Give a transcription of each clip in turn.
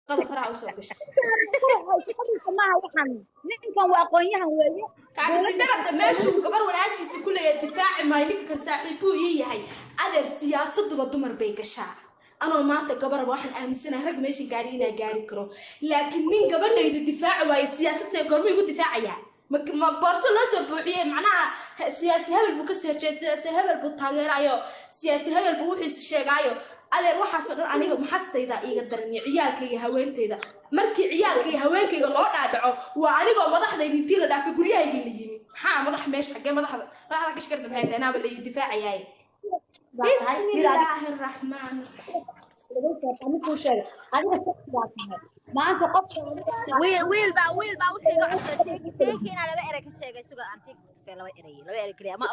qada faraha u soo gashto maaha waxaan ninkan waa aqoonyahan weeye kaaga sidada meeshu gabar walaashiisa ku leeyahay difaaci ma ninka kan saaxiibu yahay adeer siyaasaddu dumar bay gashaa anoo maanta gabar waxaan aaminsanahay rag meesha gaari inay gaari karo laakiin nin gabadhayda difaaci waay siyaasadda goorma igu difaacaya ma borso loo soo buuxiyay macnaha siyaasi hebel buu ka soo jeeday siyaasi hebel buu taageerayo siyaasi hebel buu wuxuu sheegayo adeer waxaas oo dhan aniga maxastayda iiga daranay ciyaalkayga haweentayda markii ciyaalkayga haweenkayga loo dhaadhaco waa anigoo madaxdayda intii la dhaafay guryahayga la yimi maxaa madax meesha xagee madaxda ka shaqaysan maxay tahay naaba la difaacayay bismillaahi raxmaani maanta qof wiil baa wuxuu iga codsaday teeki inaan laba eray ka sheegay suga aan teeki ku tafay laba eray kaliya ma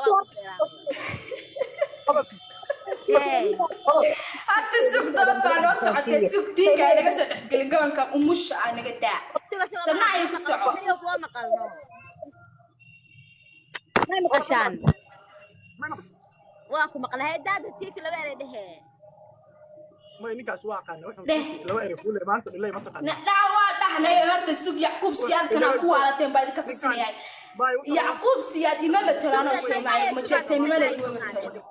hadda sugdood baa noo socotay sugdiinka ay naga soo dhexgelin gabanka umusha aa naga daa samna ay ku soco kuwa maqalno ma maqashaan waa ku maqlahay daada teeki laba eray dhehee ما ينقص واقع لو أعرف ولا ما أنت إلا ما تقال دعوة دحنا هرت السوق يعقوب سياد كنا قوة تنبايد كسسني يعني يعقوب سياد ما بتلانا شيء معي ما شرتني ما له ما بتلانا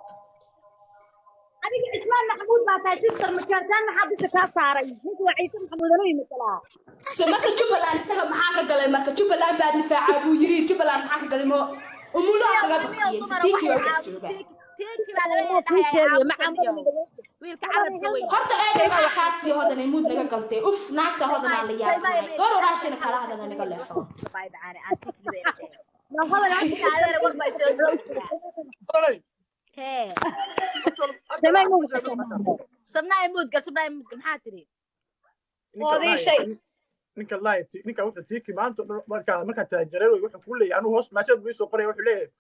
أديك اسمه محمود بعد سيستر مشارتان ما حد شكاف صاري هو عيسى محمود أنا مثلا سمعت تشوف الآن سجى محاكا قال ما تشوف الآن بعد نفع أبو يري تشوف الآن محاكا قال ما ومولا قال بخير ستيكي ولا تيكي على وين wiilka carabka way horta ee ma kaasi hodan mood naga galtay uf naagta hodan aan la yaabay goor raashin kala hadan naga leexo bay baare aan tikid ma hodan aan kaadeer war bay soo dhaway hee sabnaa mood maxaa tiri ودي شيء ninka laayt ninka wuxuu tiiki maanta marka taageeray wuxuu ku leeyahay anu hoos maashad buu soo qoray wuxuu leeyahay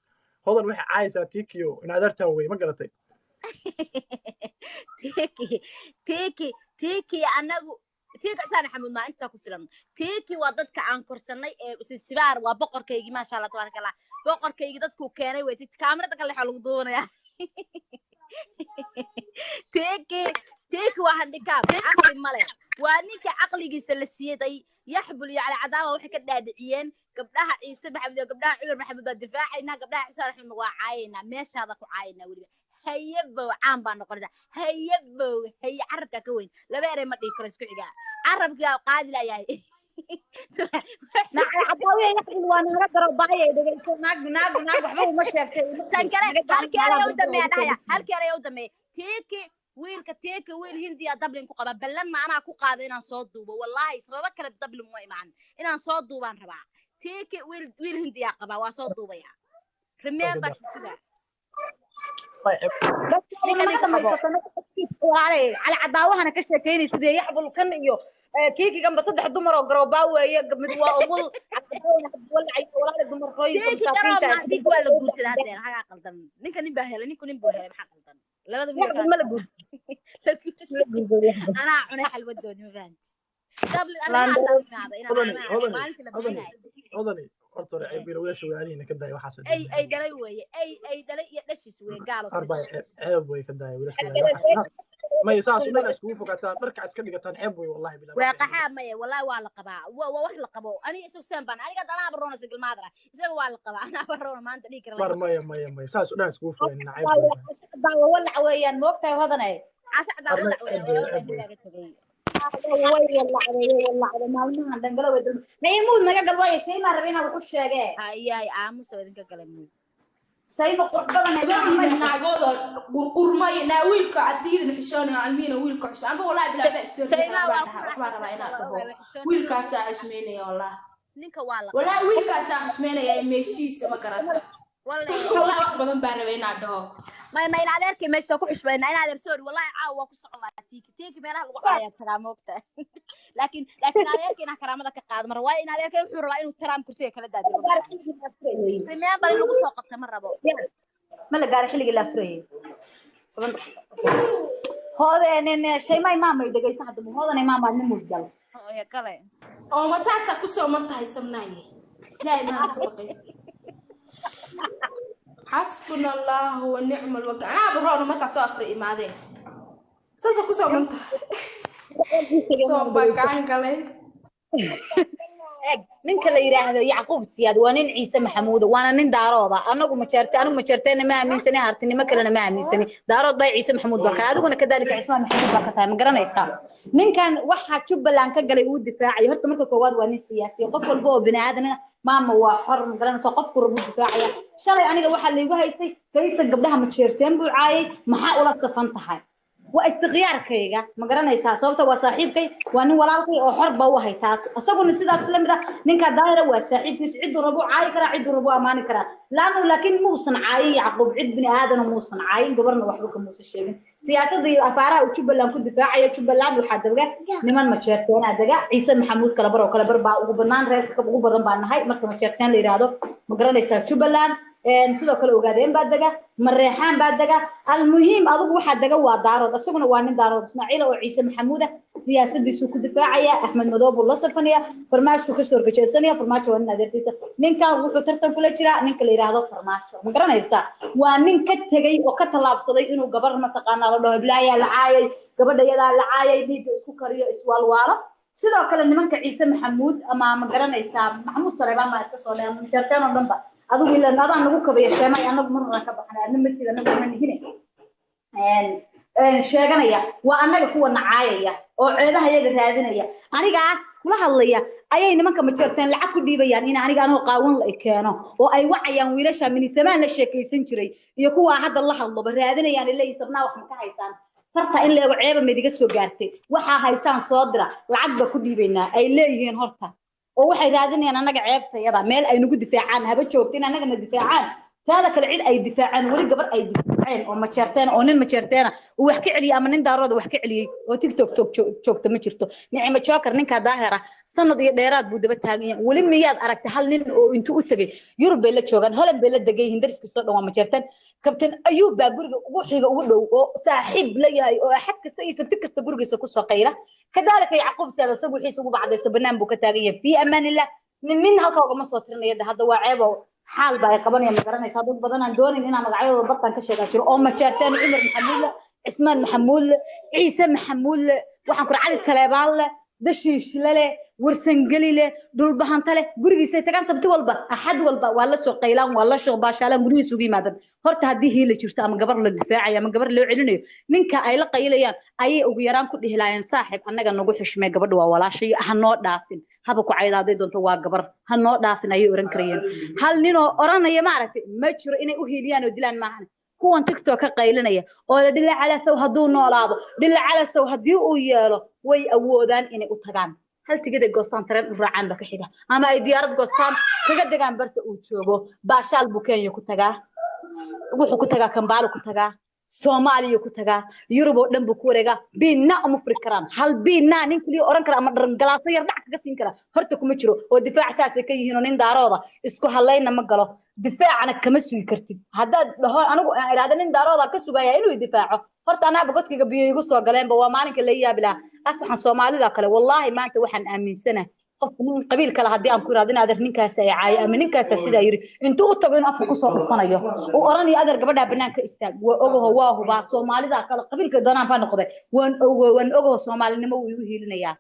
hodan waxa caayisa tiikiyo in adarta way ma garatay تيكي anagu تيكي عشان حمود ما انت ku filan تيكي waa dadka aan korsanay ee sibaar waa boqorkaygi ma sha Allah tabaaraka Allah boqorkaygi dadku keenay way kaamirada kale waxa lagu doonaya تيكي waa handicap aqli male waa ninka aqligiisa la siiyay yaxbul yaali cadaaba waxay ka dhaadhiciyeen gabdhaha ciise maxamed iyo gabdhaha cumar maxamed baa difaacayna gabdhaha ciise raxmed waa caayina meeshaada ku caayina waliba هيبو عام بانو قرده هيبو هي عربك كوين لا بيري ما ديكرو اسكو خيغا عربك قادي لا ياي نا عداوي يقبل وانا لا قرب باي دغيسو ناق waxba uma sheegtay tan kale halkii u damay dhaya halkii u damay teeki wiil hindiya dublin ku qaba ballan ma ana ku qaaday inaan soo duubo wallahi sabab kale dublin ma imaan inaan soo duubaan rabaa teeki wiil hindiya qaba waa soo duubaya remember sida على عداوهنا كشكيني سيدي يحبل كن iyo كيكي جنب صدح دمر oo garooba weeye mid waa umul wala ay walaal dumar rooyin مسافرين ما ديك ولا guursid hadeen haga qaldan ninka nin baa helay nin buu helay maxaa qaldan labada wiil ma la guud ana cunay xalwadoodi ma fahanti dabli ana xasaabnaada ina odani horta ay bilowdaasha walaalihiina ka daay waxaas ay dhalay weeye ay dhalay iyo dhashis weeye gaalo ceeb way ka daay wiilasha ما يساس ولا اسكو فقطان marka iska dhigataan ceeb way wallahi bilaa waa qaxaa ma wallahi waa la qabaa waa wax la qabo ani isoo sambaan aniga dana baroona sigil maadra isaga waa la qabaa ana baroona maanta dhigi kara bar maya saas u dhan isku furayna ceeb baa wala weeyaan moogtahay hodanay asha wala weeyaan والله maalmahan dangalo way maymuud naga galway shay ma rabina wuxuu sheegay ayay aamus oo idinka galamay shay ma qurbadan naagood qurqurmay naawiilka adiidan xishoonay almiina wiilka cusub amba wallahi bilaa baa soo rabaa inaan dhaho wiilkaas cishmeynaya wallahi ninka waa la wallahi wiilkaas cishmeynaya meeshiisa ma garata wallahi wax badan baa rabaa inaan dhaho ما إن adeerkay meesha ku xusbayna in adeer sorry wallahi caawa ku socon waa tiiki meelaha lagu caaya tagaa moogta laakiin adeerkayna karaamada ka qaad mar waa in adeerkay wuxuu rabaa inuu taraam kursiga kala daadiyo remember lagu soo qabta ma rabo ma la gaar xilliga la afreeyay hoodaneen shay ma imaamay dhageysan hadda hoodanay imaamad mudgal ya kale oo masaasa ku soo mantahay samnaaye ilaahay ma ka baqay حسبنا الله ونعم الوكيل انا برونا ما كسو افري ماده ساسا كسو منت soo bagaan galay ninka la yiraahdo Yacquub Siyaad waa nin Ciise Maxamuud waana nin daarooda anagu ma jeerteen ma aaminsani hartinimo kalena ma aaminsani daarood bay Ciise Maxamuud baka adiguna kadalika Cismaan Maxamuud baka tahay ma garanaysaa ninkan waxa Jubbaland ka galay uu difaacay horta marka koowaad waa nin siyaasi qof walba oo bini aadan maama waa xor ma garanaysaa qofku rabo difaacaya shalay aniga waxa la igu haystay kaysa gabdhaha ma jeerteen buu caayay maxaa ula safan tahay واستغياركيغا ما غرانيسا sababta waa saaxiibkay waa nin walaalkay oo xor ba u hay taas asaguna sidaas la mid ah ninka daayira waa saaxiibkiis cid rabo caay kara cid rabo amaani kara laakiin muusan caay Yacquub cid bini aadan muusan caay gabarna waxba ka muusan sheegin siyaasadda iyo afaaraha u Jubbaland ku difaacayo Jubbaland waxa dabaga niman ma jeerteen adaga Ciise Maxamuud kala bar baa ugu banaan reerka ugu badan baa nahay marka ma jeerteen la yiraahdo ma garanaysa Jubbaland sidoo kale ogaadeen baa daga mareexaan baa daga almuhiim adigu waxa daga waa daarood asaguna waa nin daarood Ismaaciil oo Ciise Maxamuud siyaasadiisu ku difaacaya Axmed Madoob la safanaya farmaajo ka soo horjeedsanaya farmaajo waa nin adeertiisa ninka wuxuu tartan kula jira ninka la yiraahdo farmaajo ma garanaysa waa nin ka tagay oo ka talaabsaday inuu gabar ma taqaan la dhaho bilaaya la caayay gabadha yada la caayay dhiig isku kariyo iswaalwaalo sidoo kale nimanka Ciise Maxamuud ama ma garanaysa Maxamuud Saleebaan ma iska soo leeyahay jartaan oo dhanba adigu ilaa nadaan nagu kabaya sheemay anagu marna ka baxnaa adna matiga anagu ma nihine sheeganaya waa anaga kuwa nacaayaya oo ceebaha iyaga raadinaya anigaas kula hadlaya ayay nimanka ma jeerteen lacag ku dhiibayaan in aniga anoo qaawan la keeno oo ay wacayaan wiilasha minisamaan la sheekaysan jiray iyo kuwa hadda la hadlo raadinayaan ilaa isabnaa wax ka haysaan farta in leego ceeba midiga soo gaartay waxa haysaan soo dira lacag ba ku dhiibaynaa ay leeyihiin horta oo waxay raadinayaan anaga ceebtayada meel ay nagu difaacaan haba joogtiin anaga na difaacaan taada kale cid ay difaacaan wali gabar ay difaaceen oo ma jeerteen oo nin ma jeerteen oo wax ka celiya ama nin daarooda wax ka celiyay oo TikTok joogta ma jirto nicmo joker ninka daahira sanad iyo dheeraad buu daba taagan yahay wali miyaad aragtay hal nin oo intuu u tagay Yurub bay la joogan Holland bay la degay hindariska soo dhawaa ma jeerteen kabtan Ayuub baa guriga ugu xiga ugu dhow oo saaxiib la yahay oo xad kasta iyo sabti kasta gurigiisa ku soo qayla kadalika Yacquub Siyaad asagu wixiisa ugu bacdaysta banaan buu ka taagan yahay fi amaan illah nin halka uga ma soo tirinayda hadda waa ceebo حال باي قبني ما قرنيس هذول بدنا ندوني إن أنا مقعد بطن كشجع شرو أو مشارتين عمر محمود عثمان محمود عيسى محمود وحنكر علي السلابان دشيش له ورسنجلي له دول بهانتله قرقي سيتكان سبتي والبا أحد والبا ولا سوق قيلان ولا سوق باشالان قرقي سوقي ماذا هرت هذه هي اللي شفتها من قبر للدفاع يا من قبر اللي علني نينك أي لقيليان أي وجيران كل هلاين صاحب أنا قلنا نقول حشمة قبر ولا شيء هالنوع دافن هبكوا عيد هذا دون توا قبر هالنوع دافن أي أورنكريين هل نينو أرانا يا معرفة ما تشر إني أهيليان ودلان معنا كون تيك توك قيلنيا oo dil ala saw haduu noolaado dil ala saw hadii uu yeelo way awoodaan inay u tagaan hal tigada goostaan tareen u raacaan ba ka xiga ama ay diyaarad goostaan kaga degaan barta uu joogo baashaal buu Kenya ku tagaa wuxuu ku tagaa Kampala ku tagaa Soomaaliya ku tagaa Yurub oo dhan buu ku wareega biina uma Afrikaan hal biina nin kaliya oran kara ama dharan galaasa yar dhac kaga siin kara horta kuma jiro oo difaac asaasi ka yihiin nin daarooda isku halayna ma galo difaacana kama sugi kartid haddaad dhaho anigu aan iraado nin daarooda ka sugaya inuu difaaco horta anaaba godkiga biyo igu soo galeenba waa maalinka la yaabila asaxan Soomaalida kale wallahi maanta waxaan aaminsanahay qof nin qabiil kale hadii aan ku iraado in adeer ninkaas ay caay ama ninkaas sida yiri intuu u tago in afka ku soo dhufanayo oo oranayo adeer gabadha banaanka istaag waa ogaho waa huba Soomaalida kale qabiilka doonaan baa noqday waan ogaho Soomaalinimo uu igu hiilinaya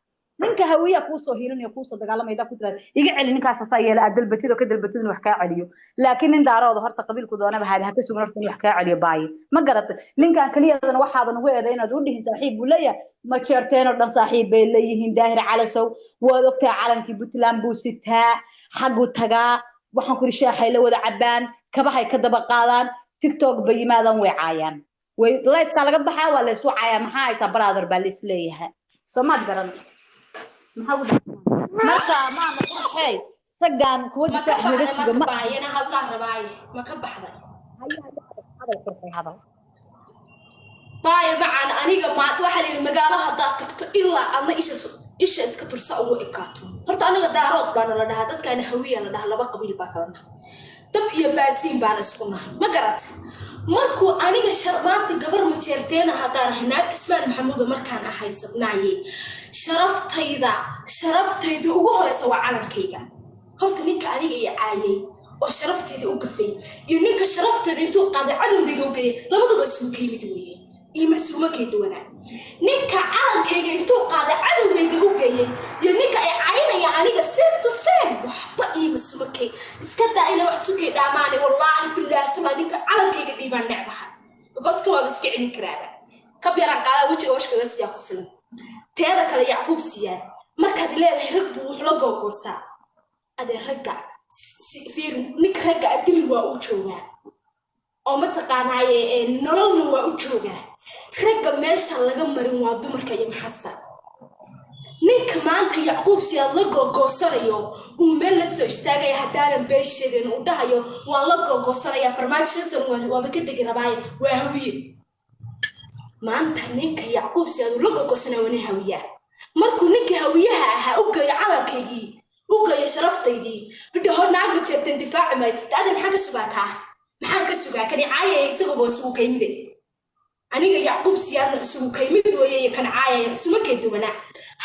ninka hawiya ku soo hiilinayo ku soo dagaalamaya ku tiraad iga celi ninkaas asaa yeela adalbatido ka dalbatido wax ka celiyo laakiin nin daarooda horta qabiilku doonaba haada ha ka sugan horta wax ka celiyo baay ma garatay ninkan kaliyadana waxaadan ugu eeday inaad u dhihin saaxiib buu leeyahay ma jeerteen oo dhan saaxiib bay leeyihiin daahir calasow waad ogtaa calankii Puntland buu sitaa xagu tagaa waxaan ku rishaxay la wada cabaan kabahay ka daba qaadaan TikTok bay yimaadaan way caayaan way live ka laga baxaa waa la isku caaya maxaa aysa brother baa la isleeyahay Soomaad garan marka ma waxay sagaan kuwa difaac suga ma baayana hadla rabaay ma ka baxday hada baay macaan aniga ma waxa la yiri magaalo hada tagto ilaa adna isha iska tursa ugu ekaato horta aniga daarood baan la dhahaa dadkana hawiya la dhahaa laba qabiil baa kala nahay dab iyo baasiin baan isku nahay ma garat markuu aniga sharbaanti gabar ma jeerteena hadaan hinaab Ismaan Maxamuud markaan ahay sabnaaye sharaftayda ugu horeysa waa calankayga horta ninka aniga iyo caayay oo sharaftayda u gafay iyo ninka sharaftayda intuu qaaday cadowgayga u geeyay labaduba isku keemid weeyeen iyo mas'uuma kay duwanaa ninka calankayga intuu qaaday cadowgayga u geeyey iyo ninka ay caynaya aniga same to same waxba iima sumakay iska daa ina wax sugay dhaamaane wallaahi bilaahi tala ninka calankayga dhiibaan necbaha because waa iska celin karaaba kab yaraan qaadaa wejiga washkaga siyaa ku filan teeda kale Yacquub Siyaad markaad leedahay rag buu wax la googoostaa adee ragga fiir ninka ragga adil waa u joogaa oo ma taqaanaaye nololna waa u joogaa ragga meesha laga marin waa dumarka iyo maxasta ninka maanta Yacquub Siyaad la googoosanayo uu meel la soo istaagaya haddaanan been sheegin uu dhahayo waa la googoosanaya farmaajosan waa ka degi rabaaye waa hawiye maanta ninka Yacquub Siyaad la googoosanaya waa nin hawiya markuu ninka hawiyaha ahaa u geeyo calankaygii u geeyo sharaftaydi bidda hor naag ma jeerteen difaaci may daadan maxaan ka sugaa kani caayay isagu boo sugu kaymide aniga Yacquub Siyaadna isugu kaymid weeye kan caayay isuma keedwana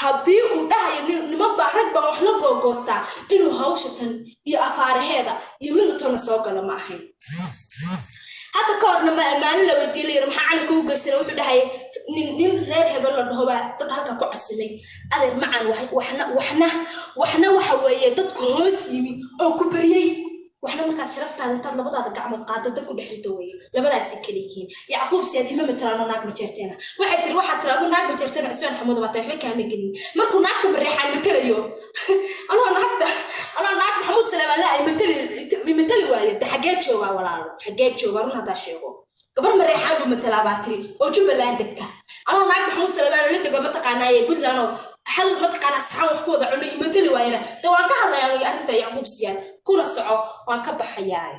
haddii uu dhahayo niman baa rag baan wax la googoostaa inuu hawshatan iyo afaaraheeda iyo midna toona soo gala ma ahayn hadda ka horna maalin la weydiiyay maxaa calanka u geysana wuxuu dhahay nin reer hebel la dhaho baa dad halka ku casimay adeer macaan waxna waxa weeye dadku hoos yimi oo ku bariyay waxna markaad sharaftaada intaad labadaada gacmood qaado dad ku dhex rito weeye labadaasi kale yihiin Yacquub Siyaad ima matalaano naag ma jeerteena waxay tiri waxaad tiraado naag ma jeerteena Cusmaan Xamuud baatay waxba kaama gelin markuu naagta bareexaan matalayo anoo naag Maxamuud Salaamaan la ay matali waayo xagee joogaa walaalo xagee joogaa run hadaa sheego gabar mareexaan buu matalaa baa tiri oo Jubbaland degta anoo naag Maxamuud Salaamaan la dego ma taqaanaaye Puntland hal ma taqaanaa saxan wax ku wada cunay matali waayna de waan ka hadlayaa arrinta Yacquub Siyaad kuna soco waan ka baxayaa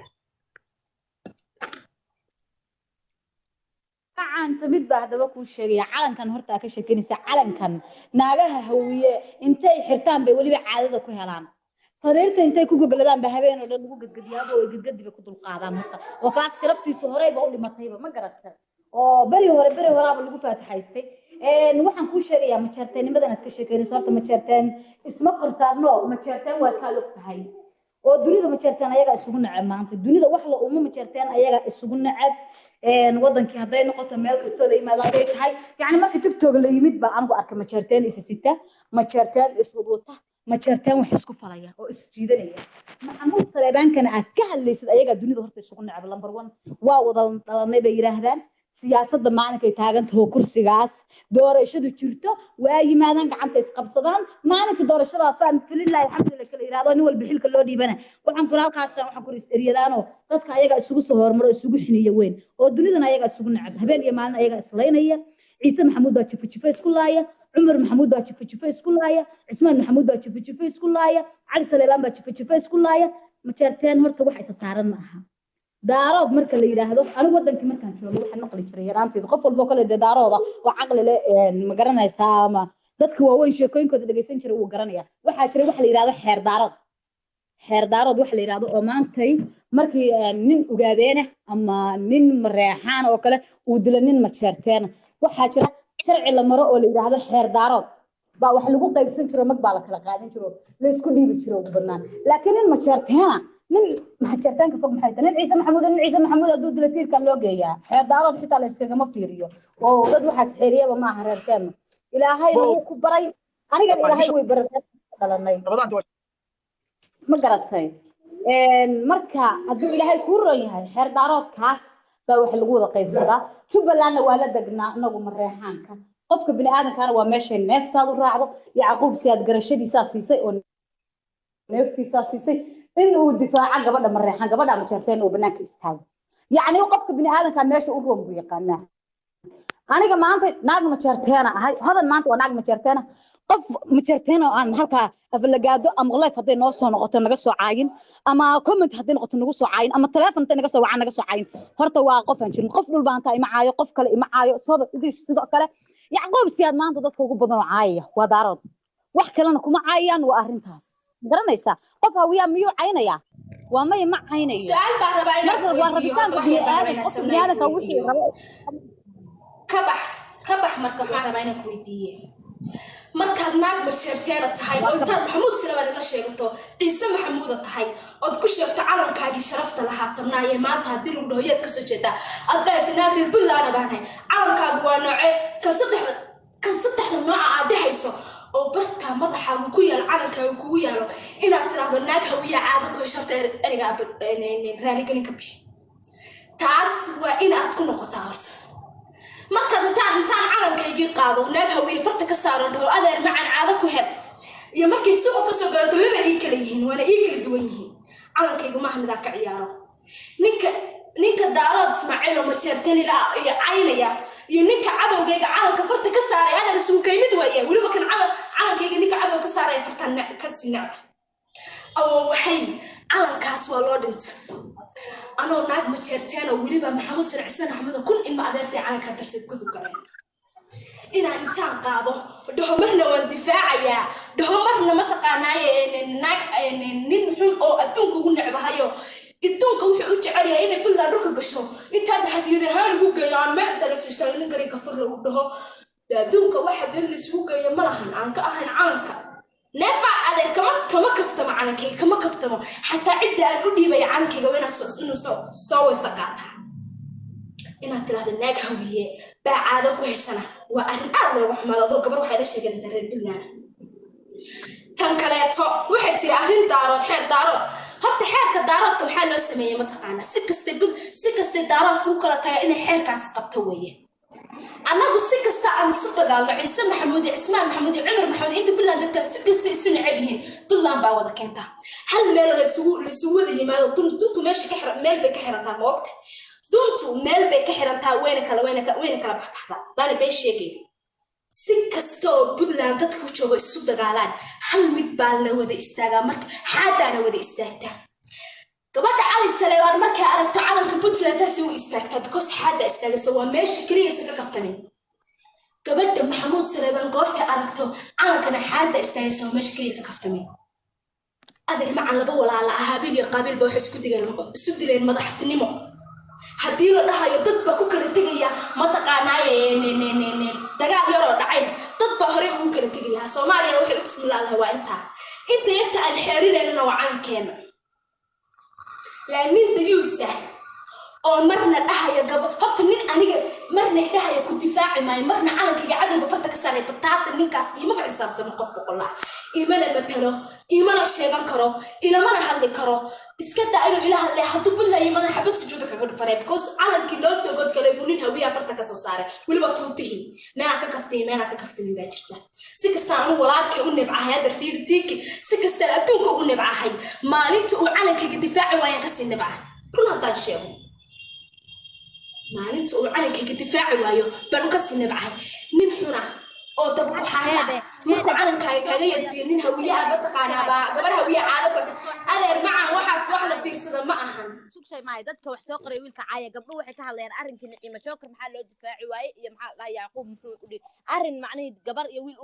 anta mid baa hadaba ku sheegay calankan horta ka sheekanaysa calankan naagaha hawiye intay xirtaan bay waliba caadada ku helaan sariirta intay ku gogoladaan ba habeen oo dhan lagu gadgadiyaabo oo gadgadiba ku dul qaadaan horta oo kaas sharaftiisu horeyba u dhimatayba ma garata oo bari hore lagu faataxaystay waxaan ku sheegayaa ma jeerteenimadan aad ka sheekanayso horta ma jeerteen isma korsaarno ma jeerteen waa ka lug tahay oo dunida ma jeerteen ayaga isugu nacab maanta dunida wax la uma ma jeerteen ayaga isugu nacab wadankii haday noqoto meel kasto la yimaado ay tahay yaani markii TikTok la yimid ba anigu arkay ma jeerteen isasita ma jeerteen iswadwata ma jeerteen wax isku falaya oo isjiidanaya Maxamuud Salaamaan kana aad ka hadlaysid ayaga dunida horta isugu nacab number 1 waa wada dhalanay bay yiraahdaan siyaasadda maalinkay taagantahay kursigaas doorashadu jirto waa yimaadaan gacanta isqabsadaan maalinka doorashada faan filillah alxamdulillah kala yiraahdo nin walba xilka loo dhiibana waxaan ku halkaas waxaan ku eriyadaano dadka ayaga isugu soo hormaro isugu xiniyo weyn oo dunidana ayaga isugu nacab habeen iyo maalin ayaga islaynaya Ciise Maxamuud baa jifa isku laaya Umar Maxamuud baa jifa isku laaya Cismaan Maxamuud baa jifa isku laaya Cali Salaamaan baa jifa isku laaya ma jeerteen horta wax isa saaran ma aha daarood marka la yiraahdo anigu wadanka markaan joogo waxaan maqli jiray yaraanteed qof walba kale daarooda oo caqli leh ma garanaysaa ama dadka waaweyn sheekooyinkooda dhageysan jiray uu garanaya waxa jiray wax la yiraahdo xeer daarood wax la yiraahdo oo maantay markii nin ogaadeena ama nin mareexaan oo kale uu dilo nin ma jeerteen waxa jira sharci la maro oo la yiraahdo xeer daarood baa wax lagu qaybsan jiro mag baa la kala qaadan jiro la isku dhiibi jiro ugu badnaan laakiin nin ma jeerteena nin ma jeertaan ka fog maxay tahay Ciise Maxamuud haduu dilatiirka loo geeyaa xeer daarood xitaa la iskaga ma fiiriyo oo dad waxaas xeeriyaba ma aha reerteen ilaahay uu ku baray aniga ilaahay way baray dhalanay ma garatay marka haduu ilaahay ku roon yahay xeer daaroodkaas baa wax lagu wada qaybsadaa Jubbalandna waa la degnaa inagu mareexaanka qofka bini aadamkana waa meesha neeftaadu raacdo Yacquub Siyaad garashadiisa siisay oo neeftiisa siisay in uu difaaca gabadha mareexan gabadha ma jeerteen oo banaanka istaago yaani qofka bini aadamka meesha u roon buu yaqaanaa aniga maanta naag ma jeerteena ahay hadan maanta waa naag ma jeerteena qof ma jeerteena aan halka aflagaado ama live haday noo soo noqoto naga soo caayin ama comment haday noqoto naga soo caayin ama telefoon haday naga soo wacaan naga soo caayin horta waa qof aan jirin qof dhul baanta ima caayo qof kale ima caayo sidoo kale Yacquub Siyaad maanta dadka ugu badan caayaya waa daarood wax kalena kuma caayaan waa arintaas garanaysa qof hawiya miyuu caynaya waa ma caynayo su'aal baa rabaa inaad rabitaanka bini'aadamka wixii rabo ka bax marka waxaan rabaa inaad weydiiyo markaad naag masheerteena tahay oo intaad maxamuud silabaan la sheegato ciise maxamuuda tahay ood ku sheegto calankaagii sharafta lahaa sabnaayee maanta haddii lagu dhaho yaad kasoo jeedaa aad dhahaysa naag reer buntland baanahay calankaagu waa noocee kan saddexda nooca aad dhahayso oo barka madaxaagu ku yaal calankaagu kugu yaalo inaad tiraahdo naag hawiya caado ku hesharta eriga raaligelin ka bixi taas waa inaad ku noqotaa horta markaad intaan calankaygii qaado naag hawiye farta ka saaro dhaho adeer macaan caado ku hel iyo markay suuqa kasoo galato laba ii kala yihiin waana ii kala duwan yihiin calankaygu maaha midaan ka ciyaaro ninka daarood ismaaciil oo majeertani la iyo caynaya iyo ninka cadowgayga calanka farta ka saaray adeer isugu kaymid waaye weliba kan calankayga ninka cadow ka saaraya fartaan ka sinacba awoo waxay calankaas waa loo dhintay anoo naag majeerteen oo weliba maxamuud sare cismaan axmed kun ilma adeertay calanka darteed gudub galeen inaan intaan qaado dhaho marna waan difaacayaa dhaho marna mataqaanaaye naag nin xun oo adduunka ugu necbahayo adduunka wuxuu u jecel yahay inay buntland dhulka gasho intaan hadiyad ahaan ugu geeyo aan meel darasiistaa nin garay gafar lagu dhaho adduunka waxa dad laisugu geeyo ma lahan aan ka ahayn calanka neefa adeer kama kaftamo calankayga kama kaftamo xataa cidda aan u dhiibaya calankayga waa inuu soo weysa qaataa inaad tiraahdo naag hawiye baa caado ku heshana waa arrin aad looga xumaado adoo gabar waxay la sheeganaysaa reer buntland tan kaleeto waxay tiri arrin daarood xeer daarood horta xeerka daaroodka maxaa loo sameeyey mataqaana si kastay daaroodka u kala taga inay xeerkaas qabto weeye annagu si kasta aan isu dagaalno ciise maxamuud iyo cismaan maxamuud iyo cumar maxamuud inta buntland dadkan si kasta isu necab yihiin buntland baa wada keenta hal meel laysugu wada yimaado duntu meesha ka xiran meel bay ka xirantaa moogta duntu meel bay ka xirantaa wayna kala baxbaxdaa daana bay sheegay si kasta oo buntland dadku joogo isu dagaalaan hal mid baa la wada istaagaa marka xaadaana wada istaagtaa gabadha cali saleebaan markay aragto calanka puntland saasay u istaagtaa because xaada istaagayso waa meesha keliyaysa ka kaftamin gabadha maxamuud saleebaan goortay aragto calankana xaada istaagayso waa meesha keliya ka kaftamin adeer macan laba walaala ah haabil iyo qaabiilba waxay isu dileen madaxtinimo haddii la dhahayo dad baa ku kala tegaya mataqaanaaye dagaal yaroo dhacayna dad baa horey ugu kala tegi lahaa soomaaliyana waxay u bismilaadahay waa inta yarta aan xeerinaynana waa calankeena laa nin dayuusa oo marna dhahayo horta nin aniga marna dhahayo ku difaaci maayo marna calankayga cadowga farta ka saaray bataata ninkaas imaba xisaabsano qof boqolaa imana matalo imana sheegan karo ilamana hadli karo iska daa inuu ila hadlay hadduu buntland imana xabad sujuuda kaga dhufanay because calankii loo soo godgalay buu nin hawiyaa farta ka soo saaray weliba tuutihii meelaa ka kaftamin baa jirta si kastaan anu walaalkay u nibcahay hadar fiiri tiiki si kastaan adduunka ugu nibcahay maalinta uu calankayga difaaci waayaan kasii nibcahay run haddaan sheego maalinta uu calankayga difaaci waayo baan u kasii nibcahay nin xuna oo dabku xaaya markuu calankaaga kaaga yarsiiyo nin hawiyaha mataqaanaa baa gabar hawiya caado kasha adeer macaan waxaas wax la fiirsada ma ahan sugshay maayo dadka wax soo qoray wiilka caaya gabdhuhu waxay ka hadlayaan arrinkii Naciima Jookar maxaa loo difaaci waaye iyo maxaa la Yaaqub muxuu u dhigay arrin macnaheed gabar iyo wiil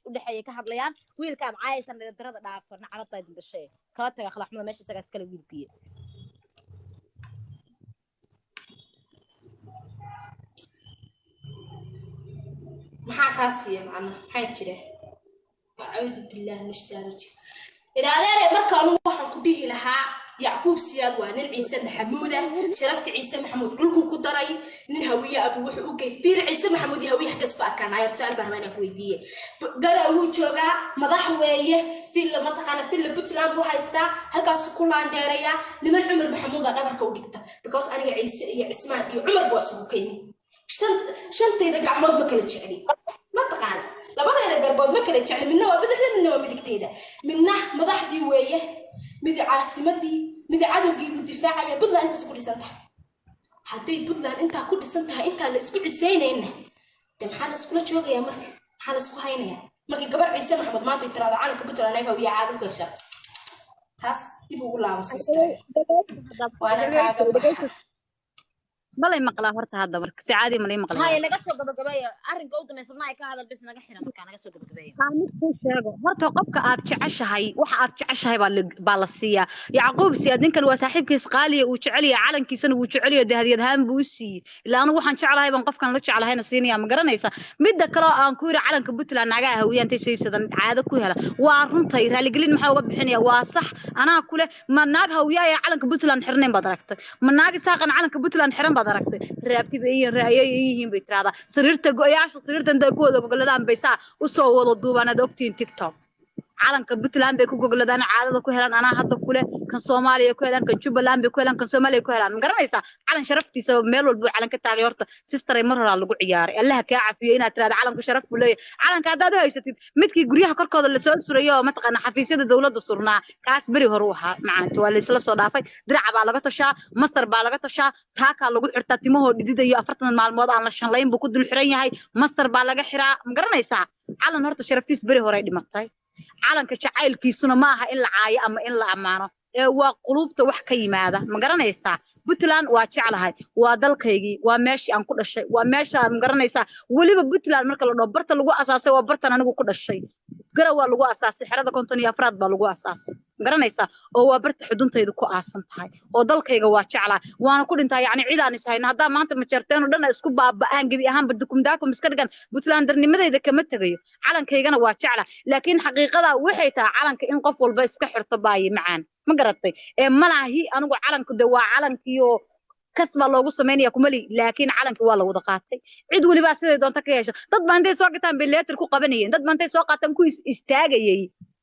u dhaxeeyay ka hadlayaan wiilkaan caayaysan darada dhaafan calad bay dambashay kala taga khalaxmada meesha isagaas kala wiilkiye maxaa kaasiya macna maxaa jira acuudu billaah mushtaarij ilaadeere markaan waxaan ku dhihi lahaa yacquub siyaad waa nin ciise maxamuuda sharafta ciise maxamuud dhulku ku daray nin hawiye abu wuxuu u geey fiir ciise maxamuud iyo hawiye xagas ku arkaan ayar su'aal baan ku weydiiyay garaa uu joogaa madax weeye filla mataqaana filla puntland buu haystaa halkaas ku laandeeraya niman cumar maxamuud dhabarka u dhigta because aniga ciise iyo cismaan iyo cumar buu isugu keenay shantayda gacmood ma kala jecli mataqaan labadayda garbood ma kala jecli midna waa bidixda midna waa midigtayda midna madaxdii weeye mid caasimadii mid cadowgii buu difaacaya puntland intaas ku dhisan tahay hadday puntland intaa ku dhisan tahay intaa la isku cisaynayna de maxaa la iskula joogayaa marka maxaa la isku haynayaa markii gabar ciise maxamed maanta tiraada calanka puntland anaga wiya caado ku hesha taas dib ugu laabasay waana kaaga malay maqlaa horta hadda marka si caadi malay maqlaa هاي naga soo gabagabeeyo arrinka u dambeysana ay ka hadal bis naga xiran marka naga soo gabagabeeyo mid ku sheego horta qofka aad jeceshahay waxa aad jeceshahay baa la siiyaa Yacquub siyaad ninkan waa saaxiibkiis qaaliya uu jecel yahay calankiisana uu jecel yahay hadiyad ahaan buu siiyay ilaa anigu waxaan jecelahay baan qofkan la jecelahayna siinaya ma garanaysa midda kale oo aan ku yiri calanka Puntland naga hawiyaan tay sheebsadan caado ku hela waa runtay raali gelin maxaa uga bixinaya waa sax anaa kule ma naag hawiyaa ee calanka Puntland xirneen baad aragtay ma naag saaqan calanka Puntland xiran baad aragtay raabti bay raayay yihiin bay tiraada sariirta go'yaasha sariirta inta ku wada gogoladaan bay saa u soo wada duubanad ogtiin TikTok calanka Puntland bay ku gogoladaan caadada ku helaan anaa hadda kule kan Soomaaliya ku helaan kan Jubaland bay ku helaan kan Soomaaliya ku helaan ma garanaysa calan sharaftiisa meel walba calan ka taagay horta sister ay mar hore lagu ciyaaray Allah ka cafiyo inaad tiraado calanku sharaf buu leeyahay calanka hadaad haysatid midkii guryaha korkooda la soo surayo ma taqaan xafiisyada dawladda surnaa kaas bari hore u ahaa macaanta waa la isla soo dhaafay dirac baa laga tashaa masar baa laga tashaa taaka lagu xirtaa timahoo dhididayo 40 maalmood aan la shanlayn buu ku dul xiran yahay masar baa laga xiraa ma garanaysa calan horta sharaftiis bari hore dhimatay calanka jacaylkiisuna ma aha in la caayo ama in la amaano ee waa qulubta wax ka yimaada ma garanaysaa Puntland waa jeclahay waa dalkaygii waa meeshii aan ku dhashay waa meesha aan garanaysaa waliba Puntland marka la dhaho barta lagu asaasay waa bartan anigu ku dhashay garaw waa lagu asaasay xerada 54 baa lagu asaasay garanaysaa oo waa barta xuduntaydu ku aasan tahay oo dalkayga waa jeclaa waana ku dhintaa yacni cid aan isahayna hadaa maanta ma jarteen oo dhan isku baaba'aan gabi ahaan bardukumdaakum iska dhigan Puntland darnimadayda kama tagayo calankaygana waa jeclaa laakiin xaqiiqada waxay tahay calanka in qof walba iska xirto baay macaan ma garatay ee malaahi anigu calanku de waa calankiyo kasba loogu sameeynaya kumali laakiin calanki waa la wada qaatay cid waliba sidoo doonta ka yeesho dad baantay soo gataan bileetar ku qabanayeen dad baantay soo qaataan ku istaagayay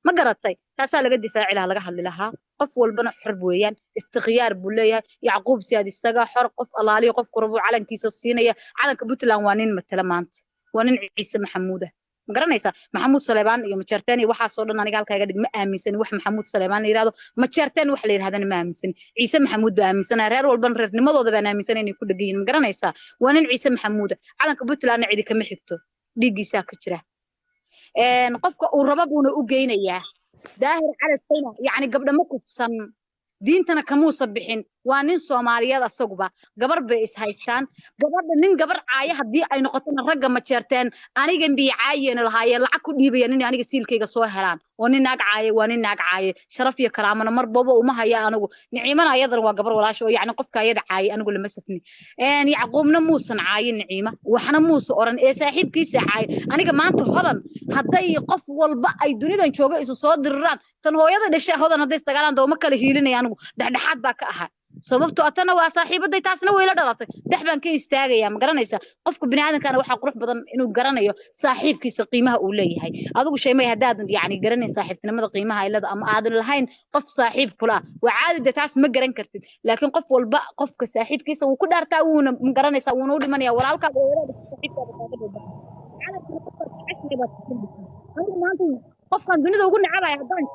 ma garatay taasa laga difaaci lahaa laga hadli lahaa qof walbana xirb weeyaan istikhyaar buu leeyahay Yacquub siyaad isaga xor qof alaaliyo qof qurbo calankiisa siinaya calanka Puntland waa nin matala maanta waa nin Ciise Maxamuud ma garanaysa Maxamuud Saleebaan iyo Majarteen iyo waxa soo dhan aniga halkayga dhig ma aaminsan wax Maxamuud Saleebaan yiraahdo Majarteen wax la yiraahdo ma aaminsan Ciise Maxamuud baa aaminsan reer walban reernimadooda baan aaminsan inay ku dhageeyeen ma garanaysa waa nin Ciise Maxamuud calanka Puntland cidi kama xigto dhigiisa ka jira qofka uu rabo buuna u geynayaa daahir cali sayna yani gabdha ma kufsan diintana kamuusa bixin waa nin Soomaaliyeed asaguba gabar bay is haystaan gabadha nin gabar caaya hadii ay noqotona ragga ma jeerteen aniga bi caayeen lahaayeen lacag ku dhiibayeen in aniga siilkayga soo helaan oo nin naag caaye waa nin naag caaye sharaf iyo karaamana mar boobo uma haya anigu niciimana ayadana waa gabar walaasho yani qofka ayada caaye anigu lama safni Yacquubna muusan caayin niciima waxna muusa oran ee saaxiibkiisa caaye aniga maanta hodan haday qof walba ay dunidan jooga isu soo diriraan tan hooyada dhashay hodan haday istagaalaan dooma kala hiilinayaan anigu dhaxdhaxaad baa ka ahaa sababtoo atana waa saaxiibaday taasna way la dhalatay daxban ka istaagaya ma garanaysa qofka bini'aadamkana waxa qurux badan inuu garanayo saaxiibkiisa qiimaha uu leeyahay adigu shay ma hadaad yani garanay saaxiibtinimada qiimaha ay leedahay ama aad lahayn qof saaxiib kula waa caadi taas ma garan kartid laakiin qof walba qofka saaxiibkiisa uu ku dhaartaa uu ma garanaysa uu u dhimanaya walaalka qofkan dunida ugu nacabay hadaan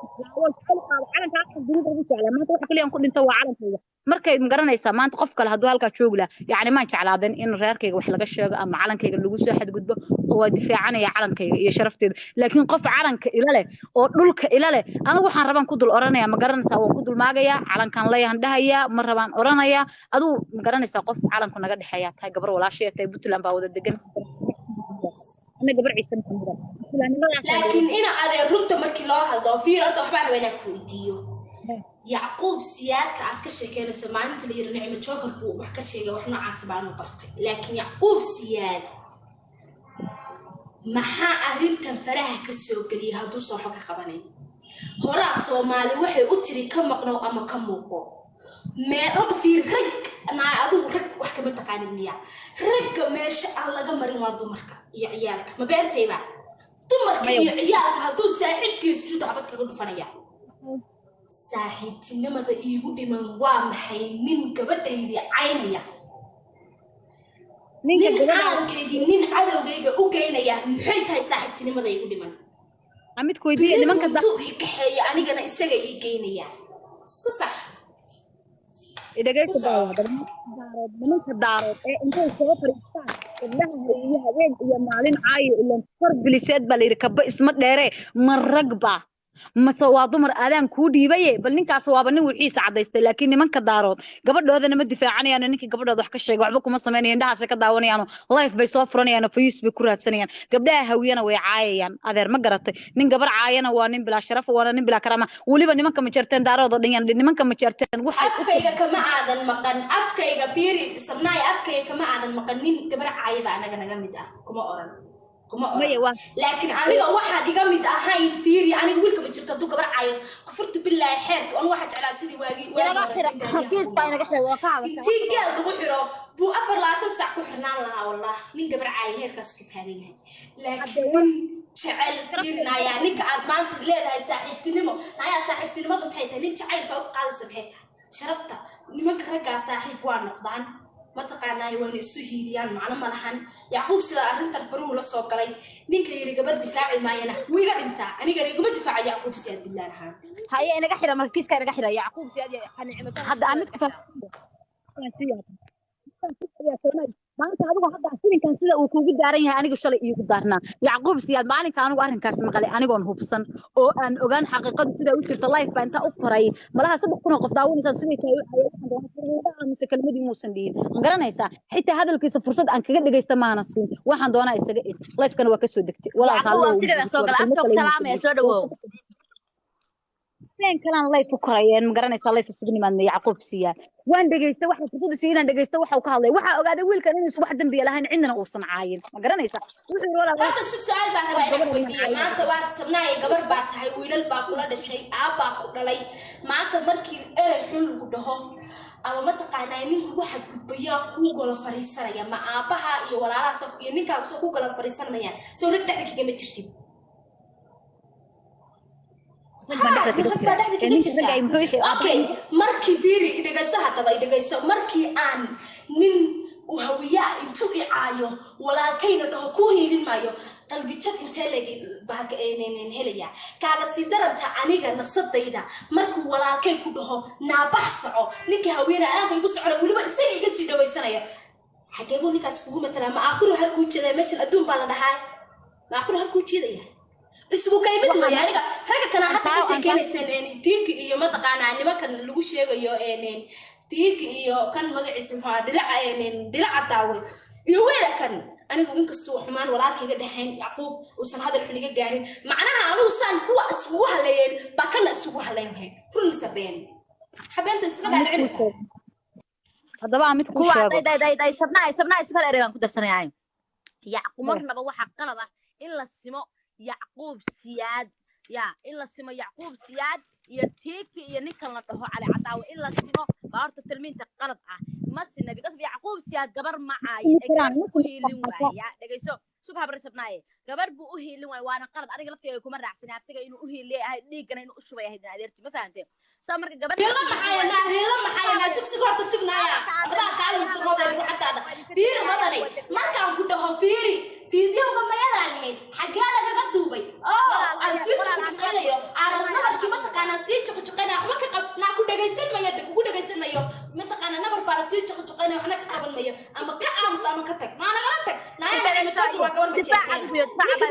calankaas dunida ugu jeclaa maanta waxa kaliya aan ku dhinto waa calankayga markay ma garanaysaa maanta qof kale haduu halka joog la yani ma jeclaadan in reerkayga wax laga sheego ama calankayga lagu soo xadgudbo oo difaacanaya calankayga iyo sharafteeda laakiin qof calanka ila leh oo dhulka ila leh anigu waxaan rabaan ku dul oranaya ma garanaysaa waan ku dul maagaya calankan leeyahan dhahaya ma rabaan oranaya aduu ma garanaysaa qof calanku naga dhaxaya tahay gabar walaashay tahay Puntland baa wada degan أنا قبل عيسى محمد لكن أنا هذا رنت مركي الله هذا في رنت وحبار وين كوديو يعقوب سياك عكشة كان سمعنا تلي نعمة شهر بو وحكشة وإحنا عصبان وبرتي لكن يعقوب سياك محا أرنت فرح كسوق لي هادو صاحك قبني هراء صومالي وحي أتري كم مقنع أما كم موقع ما أطفي رج أنا أدو رج وحكمة تقانية رج ماشي الله جمرين وادو مركا يا عيالك ما بينتي بقى دمرك يا عيالك هادو ساحب كيس شو تعبتك كل فنيا ساحب تنما ذا يهودي من وام حي من قبل يدي عينيا من عالم كيدي من عدو جيجا وجينا يا محيط هاي ساحب تنما ذا يهودي من عميد كويدي اللي من كذا تو يكحي أنا جنا السجى يجينا يا صح إذا جيت من كدارات أنت سوف ريستان إنها هي هذين يا معلن عاي إلا فرق لسات باليركب اسمه ديره مرقبة mase waa dumar aadaan kuu dhiibaye bal ninkaas waaba nin wixiisa cadaystay laakiin nimanka daarood gabadhoodana ma difaacanayaan ninkii gabadhooda wax ka sheegay waxba kuma sameynayaan indhahaas ka daawanayaan life bay soo furanayaan fayus bay ku raadsanayaan gabdhaha hawiyana way caayayaan adeer ma garatay nin gabar caayana waa nin bilaa sharaf waa nin bilaa karaama waliba nimanka ma jarteen daarood oo dhan nimanka ma jarteen afkayga kama aadan maqan afkayga fiiri sabnaay afkayga kama aadan maqan nin gabar caayaba anaga naga mid ah kuma oran laakiin aniga waxaad iga mid ahayn fiiri aniga wiilka ma jirto hadduu gabar caayo kufurtu bilaahi xeerka on waxaa jeclaa sidii intii geel lagu xiro buu 24 sac ku xirnaan lahaa wallah nin gabar caayo heerkaas ka taagan yahay laakiin nin jecel fiirinayaa ninka aad maanta leedahay saaxiibtinimo nayaa saaxiibtinimadu maxay tahay nin jacaylka u qaadaysa maxay tahay sharafta nimanka raggaa saaxiib waa noqdaan mataqaanaa waan isu hiiliyaan macna malahan yacquub sida arrintan faruhu la soo galay ninka yiri gabar difaaci maayana wuu iga dhintaa aniga iguma difaaca yacquub siyaad bilaan ahaan haye inaga xira markiiska inaga xira yacquub siyaad xanicimada hadda amid maanta adigu hadda filinkan sida uu kuugu daaran yahay aniga shalay iigu daarnaa yacquub siyaad maalinka anigu arrinkaas maqalay anigoon hubsan oo aan ogaan xaqiiqadu sida u jirta life baa inta u koray malaha 3,000 qof daawanaysa sidii tahay mise kalmadii muusan dhihin ma garanaysaa xitaa hadalkiisa fursad aan kaga dhagaysta maana siin waxaan doonaa isaga id lifekana waa kasoo degtay walaa soo dhawow kalan life u korayeen ma garanaysaa life isugu nimaadna yacquub siyaad waan dhageystay waxa fursad siinaan dhageystay waxa uu ka hadlay waxa ogaaday wiilkan inuu wax dambiye lahayn cidna uusan caayin ma garanaysaa wuxuu walaa horta su'aal baa rabaa inaan weydiiyo maanta waad sabnaay gabar baa tahay wiilal baa kula dhashay aabaa ku dhalay maanta markii erey xun lagu dhaho ama mataqaanaa ninku waxa gudbayaa kuu gola fariisanaya ma aabaha iyo walaalahaas iyo ninkaaga soo ku gola fariisanayaan soo rag dhexda kaga ma jirtid markii fiiri dhegayso haddaba dhegayso markii aan nin hawiya intuu i caayo walaalkayna dhaho kuu hiilin maayo qalbijad intee helaya kaaga sii daranta aniga nafsadayda markuu walaalkay ku dhaho naabax soco ninkii hawiyana aanka igu socona weliba isaga iga sii dhawaysanaya xagee buu ninkaas kugu matalaa ma aakhiru halkuu jeedaa meeshan adduun baa la dhahaa ma aakhiru halkuu jeedaya isku kaymid ma aniga raga kana hadda ka sheekeynaysan tiiki iyo mataqaanaa nimankan lagu sheegayo tiiki iyo kan magaciisa maxaa dhilaca daawe iyo weelkan anigu inkastoo xumaan walaalkayga dhaxayn yacquub uusan hadal xun iga gaarin macnaha anigu saan kuwa isugu haleeyeen baa kana isugu haleeyeen furniisa been habeenta iska dhaadhicinaysa haddaba mid ku sheego day sabnaa iska dheeraan ku darsanayaa yacquub marnaba waxa qalad ah in la simo yacquub siyaad يا إلا سما يعقوب سياد يتيكي ينكل نطه على عداوة إلا سما بارت التلمين تقرض ما سنا بقصف يعقوب سياد قبر معاي قبر بوهي لواي يا دقيسو سوق هبرس بناي قبر بوهي لواي وانا قرض أنا قلت يكون مرة عسني أبتقى إنه أهي ليه كنا إنه أشوي هيدا عذرت ما فهمتي سامر قبر يلا محاينا سوق هرت سبنايا ما كانوا يسمعوا يروح حتى هذا فير هذاني ما كان كله فيري فيديو كم يلا الحين حقنا قاعد دوبي أنسيت تقولي أنا نبر كي متقنا سيت تقولي أخوك كقب ناكل دجاجين ما يدك كقول دجاجين ما يو متقنا نبر بارسيت تقولي وإحنا كقبل ما يو أما كأمس أما كتك ما أنا قلتك نايم متقدر وكمان بتشتغل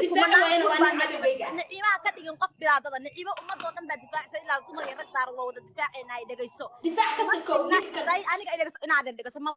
دفاع وين وأنا عادي بيجا نعيمة كتير ينقف بلا هذا نعيمة وما ضوطن بدفاع سيلا ثم يرد دار الله ودفاع ناي دجاجسو دفاع كسكو أنا قاعد دجاجس أنا عادي دجاجس ما